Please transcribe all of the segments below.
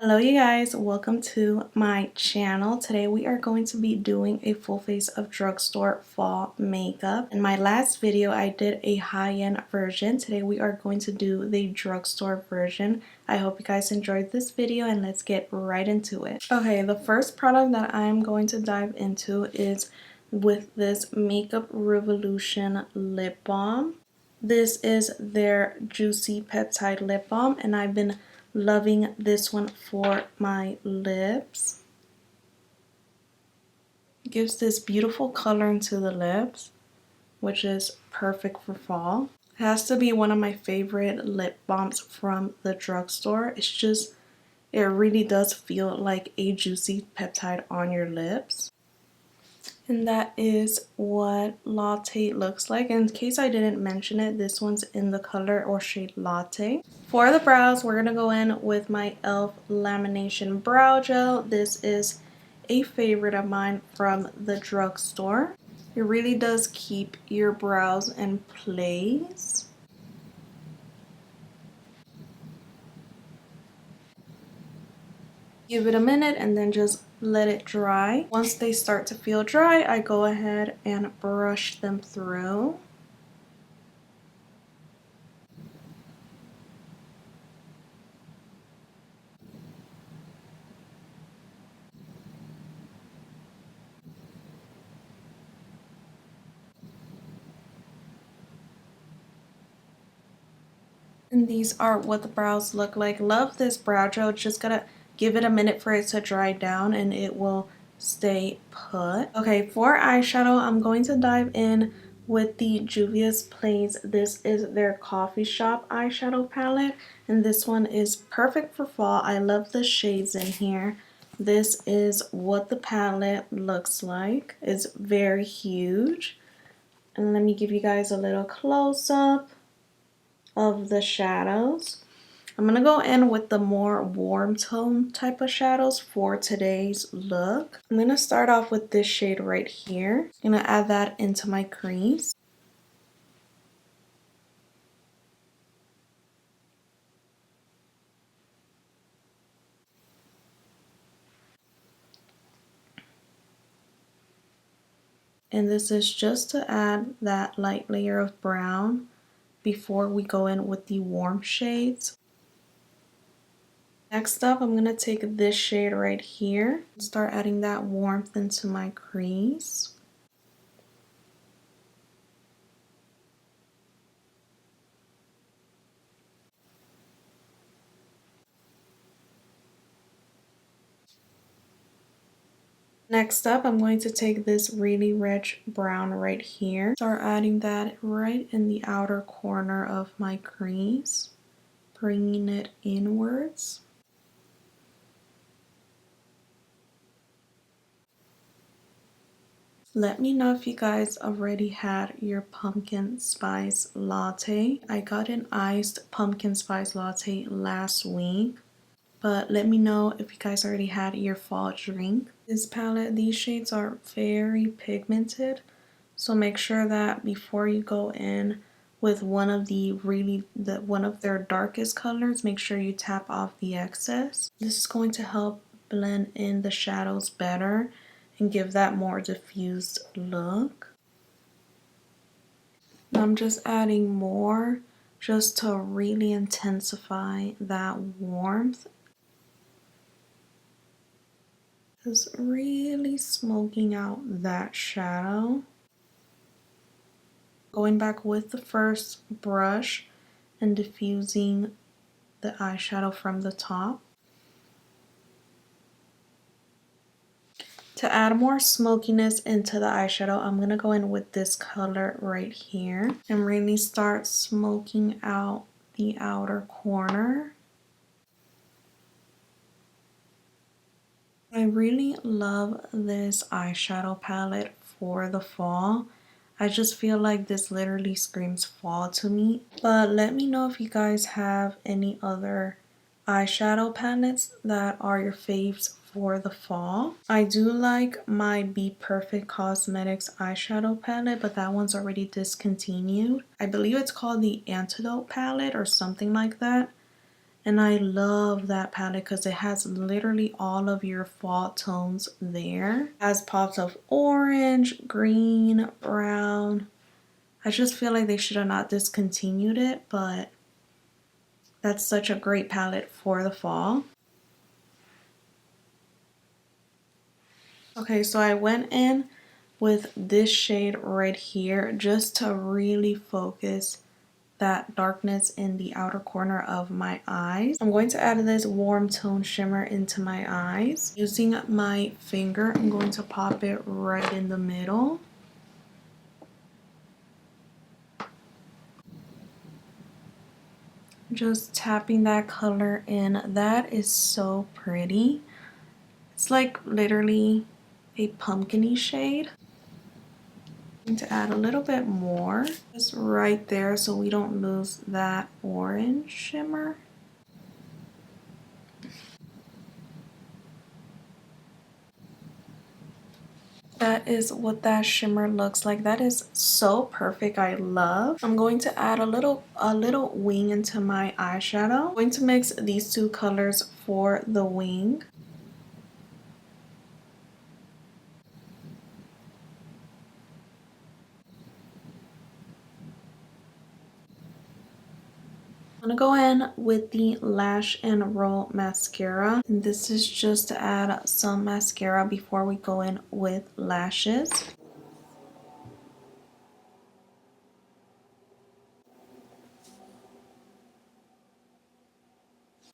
Hello you guys, welcome to my channel. Today we are going to be doing a full face of drugstore fall makeup. In my last video I did a high-end version. Today we are going to do the drugstore version. I hope you guys enjoyed this video and let's get right into it. Okay, the first product that I'm going to dive into is with this Makeup Revolution lip balm. This is their Juicy Peptide Lip Balm and I've been loving this one for my lips. It gives this beautiful color into the lips, which is perfect for fall. It has to be one of my favorite lip balms from the drugstore. It really does feel like a juicy peptide on your lips. And that is what Latte looks like. In case I didn't mention it, this one's in the color or shade Latte. For the brows, we're going to go in with my e.l.f. Lamination Brow Gel. This is a favorite of mine from the drugstore. It really does keep your brows in place. Give it a minute and then just let it dry. Once they start to feel dry, I go ahead and brush them through. And these are what the brows look like. Love this brow gel. Just gotta give it a minute for it to dry down and it will stay put. Okay, for eyeshadow, I'm going to dive in with the Juvia's Place. This is their coffee shop eyeshadow palette. And this one is perfect for fall. I love the shades in here. This is what the palette looks like. It's very huge. And let me give you guys a little close-up of the shadows. I'm going to go in with the more warm tone type of shadows for today's look. I'm going to start off with this shade right here. I'm going to add that into my crease. And this is just to add that light layer of brown before we go in with the warm shades. Next up, I'm going to take this shade right here and start adding that warmth into my crease. Next up, I'm going to take this really rich brown right here. Start adding that right in the outer corner of my crease, bringing it inwards. Let me know if you guys already had your pumpkin spice latte. I got an iced pumpkin spice latte last week. But let me know if you guys already had your fall drink. This palette, these shades are very pigmented, so make sure that before you go in with one of their darkest colors, make sure you tap off the excess. This is going to help blend in the shadows better and give that more diffused look. I'm just adding more just to really intensify that warmth. Just really smoking out that shadow. Going back with the first brush and diffusing the eyeshadow from the top. To add more smokiness into the eyeshadow, I'm going to go in with this color right here and really start smoking out the outer corner. I really love this eyeshadow palette for the fall. I just feel like this literally screams fall to me. But let me know if you guys have any other eyeshadow palettes that are your faves for the fall. I do like my Be Perfect Cosmetics eyeshadow palette, but that one's already discontinued. I believe it's called the Antidote palette or something like that. And I love that palette because it has literally all of your fall tones there. It has pops of orange, green, brown. I just feel like they should have not discontinued it, but that's such a great palette for the fall. Okay, so I went in with this shade right here just to really focus that darkness in the outer corner of my eyes. I'm going to add this warm tone shimmer into my eyes. Using my finger, I'm going to pop it right in the middle. Just tapping that color in. That is so pretty. It's like literally a pumpkin-y shade. I'm going to add a little bit more just right there so we don't lose that orange shimmer. That is what that shimmer looks like. That is so perfect. I love. I'm going to add a little wing into my eyeshadow. I'm going to mix these two colors for the wing. I'm gonna go in with the Lash and Roll mascara, and this is just to add some mascara before we go in with lashes.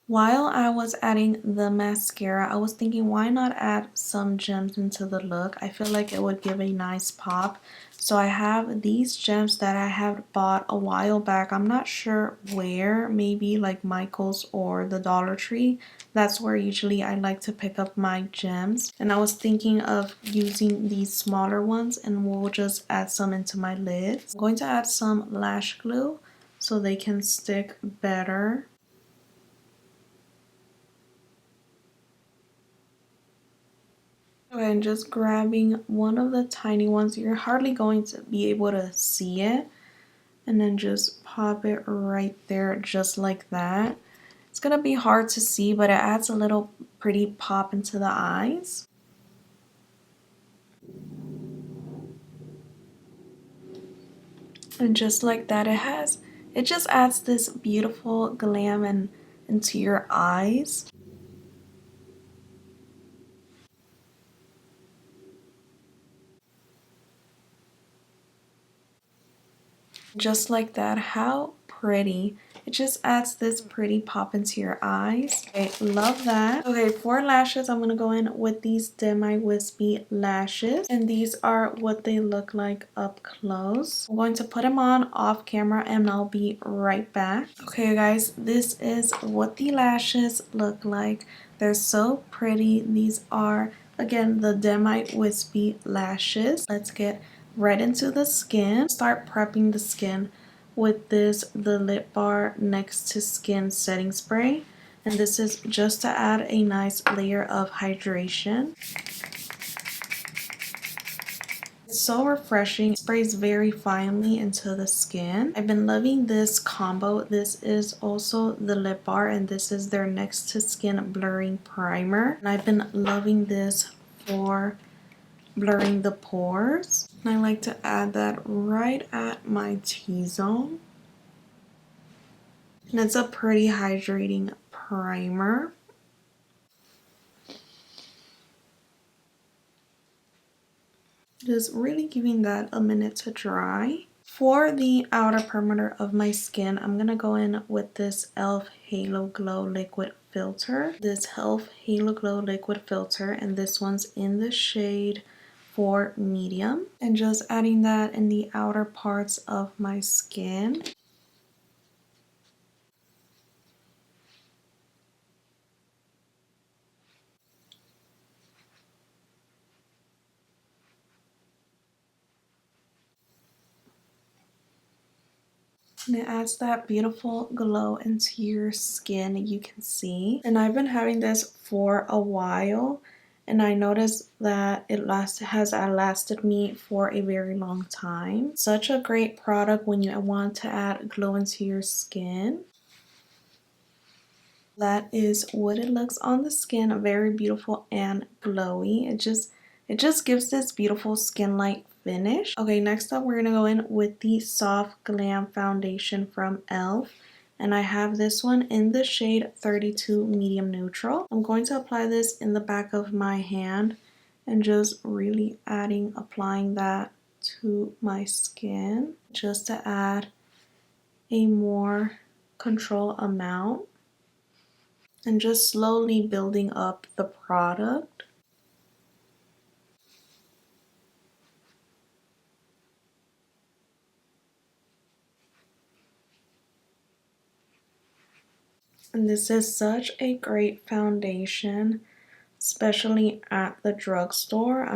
While I was adding the mascara, I was thinking why not add some gems into the look. I feel like it would give a nice pop. So I have these gems that I have bought a while back. I'm not sure where, maybe like Michael's or the Dollar Tree. That's where usually I like to pick up my gems. And I was thinking of using these smaller ones, and we'll just add some into my lids. I'm going to add some lash glue so they can stick better. And just grabbing one of the tiny ones, you're hardly going to be able to see it, and then just pop it right there just like that. It's gonna be hard to see, but it adds a little pretty pop into the eyes. And just like that, it just adds this beautiful glam into your eyes. Just like that. How pretty. It just adds this pretty pop into your eyes. I love that. Okay, for lashes, I'm going to go in with these Demi Wispy lashes. And these are what they look like up close. I'm going to put them on off camera and I'll be right back. Okay, guys, this is what the lashes look like. They're so pretty. These are, again, the Demi Wispy lashes. Let's get right into the skin. Start prepping the skin with the Lip Bar Next to Skin setting spray, and this is just to add a nice layer of hydration. It's so refreshing. It sprays very finely into the skin. I've been loving this combo. This is also the Lip Bar, and this is their Next to Skin blurring primer, and I've been loving this for blurring the pores. And I like to add that right at my T-zone. And it's a pretty hydrating primer. Just really giving that a minute to dry. For the outer perimeter of my skin, I'm going to go in with this e.l.f. Halo Glow Liquid Filter. This e.l.f. Halo Glow Liquid Filter, and this one's in the shade for medium. And just adding that in the outer parts of my skin. And it adds that beautiful glow into your skin, you can see. And I've been having this for a while, and I noticed that it has lasted me for a very long time. Such a great product when you want to add glow into your skin. That is what it looks on the skin. Very beautiful and glowy. It just gives this beautiful skin-like finish. Okay, next up we're gonna go in with the Soft Glam foundation from e.l.f. And I have this one in the shade 32 medium neutral. I'm going to apply this in the back of my hand and just really applying that to my skin just to add a more control amount and just slowly building up the product. And this is such a great foundation, especially at the drugstore.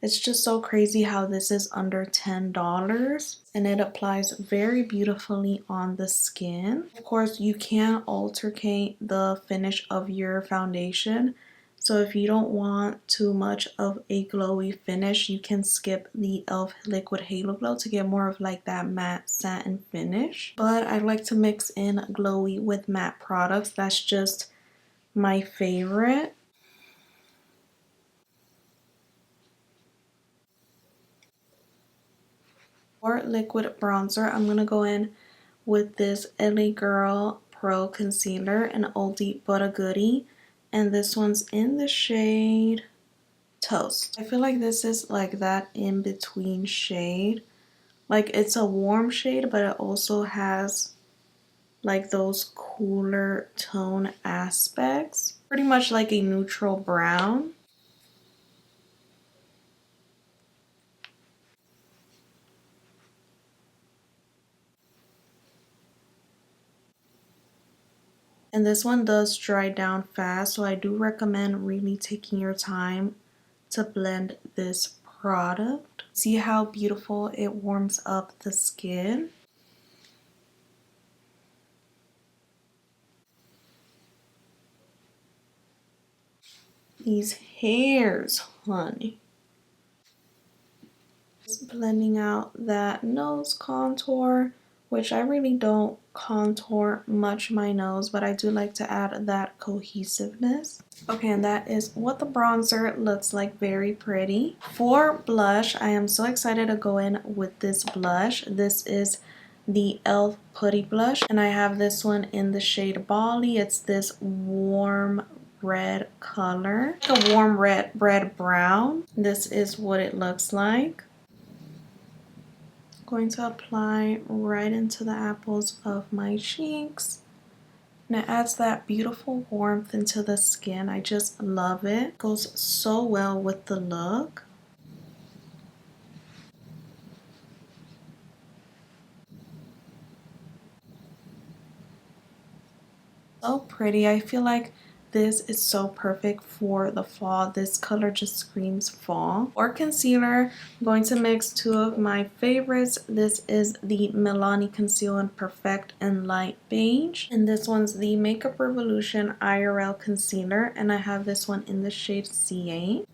It's just so crazy how this is under $10 and it applies very beautifully on the skin. Of course, you can alternate the finish of your foundation. So if you don't want too much of a glowy finish, you can skip the e.l.f. Liquid Halo Glow to get more of like that matte satin finish. But I like to mix in glowy with matte products. That's just my favorite. For liquid bronzer, I'm going to go in with this LA Girl Pro Concealer, an oldie but a goodie. And this one's in the shade Toast. I feel like this is like that in between shade. Like it's a warm shade, but it also has like those cooler tone aspects. Pretty much like a neutral brown. And this one does dry down fast, so I do recommend really taking your time to blend this product. See how beautiful it warms up the skin? These hairs, honey. Just blending out that nose contour, which I really don't contour much my nose, but I do like to add that cohesiveness. Okay, and that is what the bronzer looks like. Very pretty. For blush, I am so excited to go in with this blush. This is the e.l.f. Putty Blush, and I have this one in the shade Bali. It's this warm red color, like a warm red brown. This is what it looks like. Going to apply right into the apples of my cheeks. And it adds that beautiful warmth into the skin. I just love it. Goes so well with the look. So pretty. I feel like this is so perfect for the fall. This color just screams fall. For concealer, I'm going to mix two of my favorites. This is the Milani Conceal and Perfect in Light Beige. And this one's the Makeup Revolution IRL Concealer. And I have this one in the shade C8.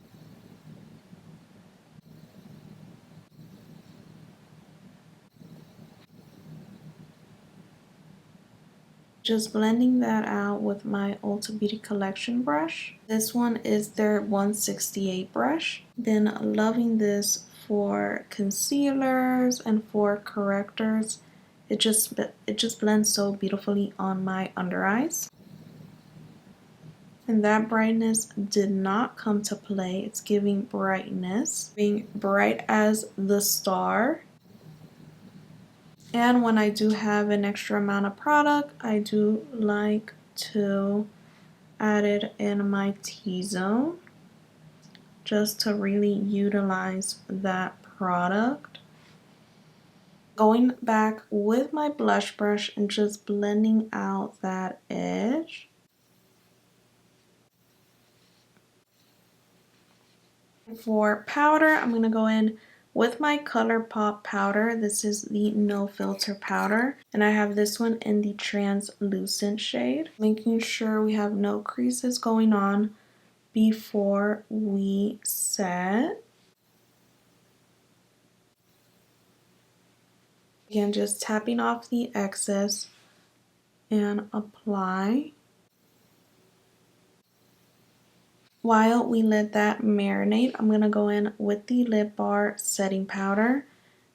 Just blending that out with my Ulta Beauty Collection brush. This one is their 168 brush. Then loving this for concealers and for correctors. It just blends so beautifully on my under eyes. And that brightness did not come to play. It's giving brightness, being bright as the star. And when I do have an extra amount of product, I do like to add it in my T-zone just to really utilize that product. Going back with my blush brush and just blending out that edge. For powder, I'm going to go in with my ColourPop powder. This is the No Filter powder. And I have this one in the translucent shade. Making sure we have no creases going on before we set. Again, just tapping off the excess and apply. While we let that marinate, I'm going to go in with the Lip Bar setting powder.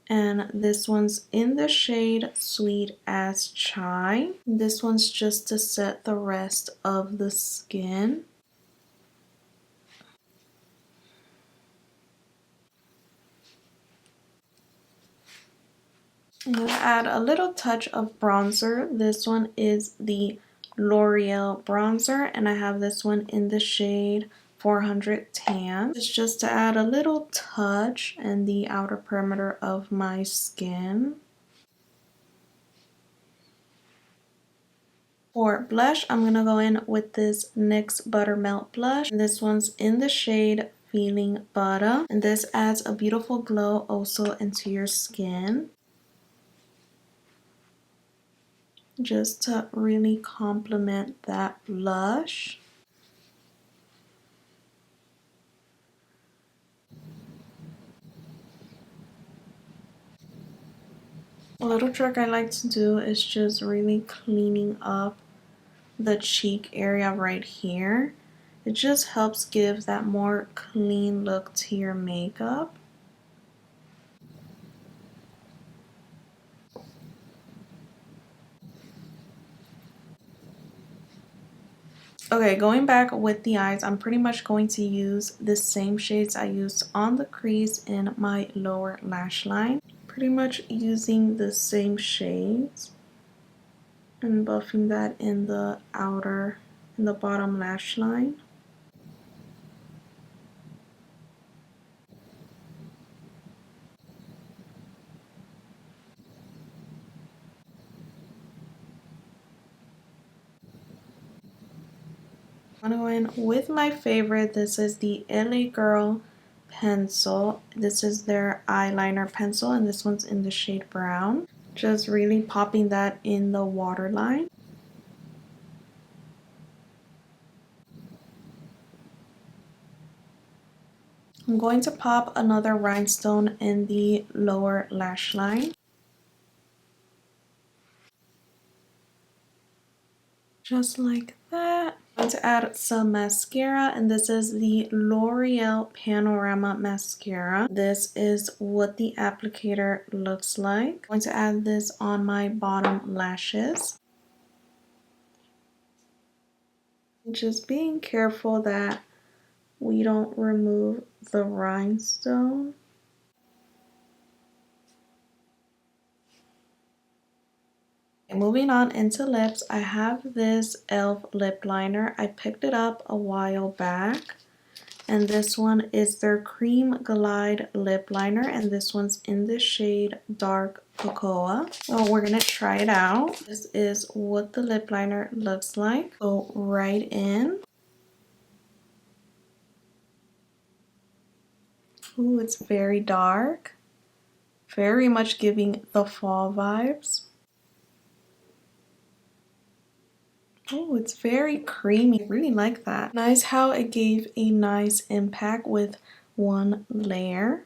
And this one's in the shade Sweet as Chai. This one's just to set the rest of the skin. I'm going to add a little touch of bronzer. This one is the L'Oreal bronzer, and I have this one in the shade 400 Tan. It's just to add a little touch in the outer perimeter of my skin. For blush, I'm going to go in with this NYX Buttermelt blush. This one's in the shade Feeling Butter, and this adds a beautiful glow also into your skin, just to really complement that blush. A little trick I like to do is just really cleaning up the cheek area right here. It just helps give that more clean look to your makeup. Okay, going back with the eyes, I'm pretty much going to use the same shades I used on the crease in my lower lash line. Pretty much using the same shades and buffing that in the bottom lash line. I'm gonna go in with my favorite. This is the LA Girl pencil. This is their eyeliner pencil, and this one's in the shade brown. Just really popping that in the waterline. I'm going to pop another rhinestone in the lower lash line. Just like that. I'm going to add some mascara, and this is the L'Oreal Panorama Mascara. This is what the applicator looks like. I'm going to add this on my bottom lashes. Just being careful that we don't remove the rhinestone. Moving on into lips, I have this e.l.f. lip liner. I picked it up a while back, and this one is their Cream Glide lip liner, and this one's in the shade Dark Cocoa. So we're gonna try it out. This is what the lip liner looks like. Go right in. Ooh, it's very dark, very much giving the fall vibes. Oh, it's very creamy. I really like that. Nice how it gave a nice impact with one layer.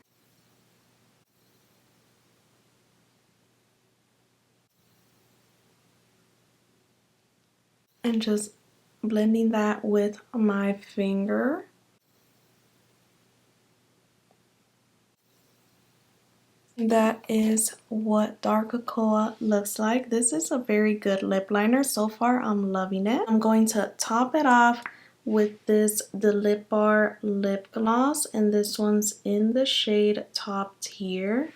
And just blending that with my finger. That is what Dark Cocoa looks like. This is a very good lip liner. So far, I'm loving it. I'm going to top it off with this the Lip Bar lip gloss, and this one's in the shade Top Tier.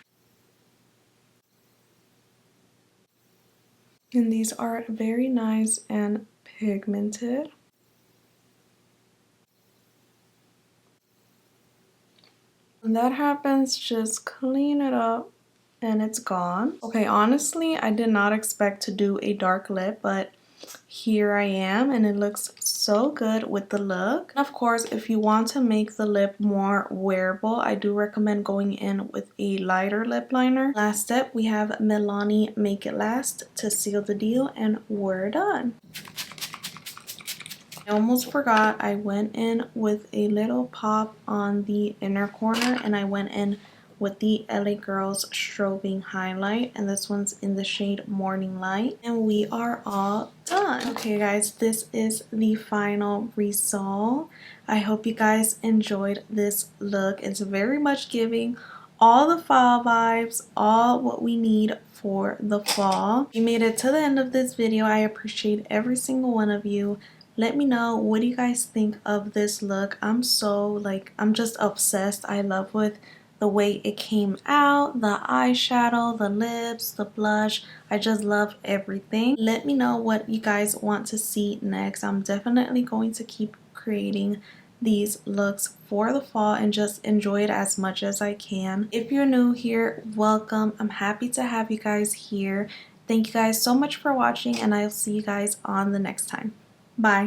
And these are very nice and pigmented. When that happens, just clean it up and it's gone. Okay, honestly, I did not expect to do a dark lip, but here I am, and it looks so good with the look. Of course, if you want to make the lip more wearable, I do recommend going in with a lighter lip liner. Last step, we have Milani Make It Last to seal the deal, and we're done. I almost forgot, I went in with a little pop on the inner corner, and I went in with the LA Girls Strobing Highlight, and this one's in the shade Morning Light, and we are all done. Okay guys, this is the final result. I hope you guys enjoyed this look. It's very much giving all the fall vibes, all what we need for the fall. If you made it to the end of this video, I appreciate every single one of you. Let me know, what do you guys think of this look? I'm just obsessed. I love with the way it came out, the eyeshadow, the lips, the blush. I just love everything. Let me know what you guys want to see next. I'm definitely going to keep creating these looks for the fall and just enjoy it as much as I can. If you're new here, welcome. I'm happy to have you guys here. Thank you guys so much for watching, and I'll see you guys on the next time. Bye.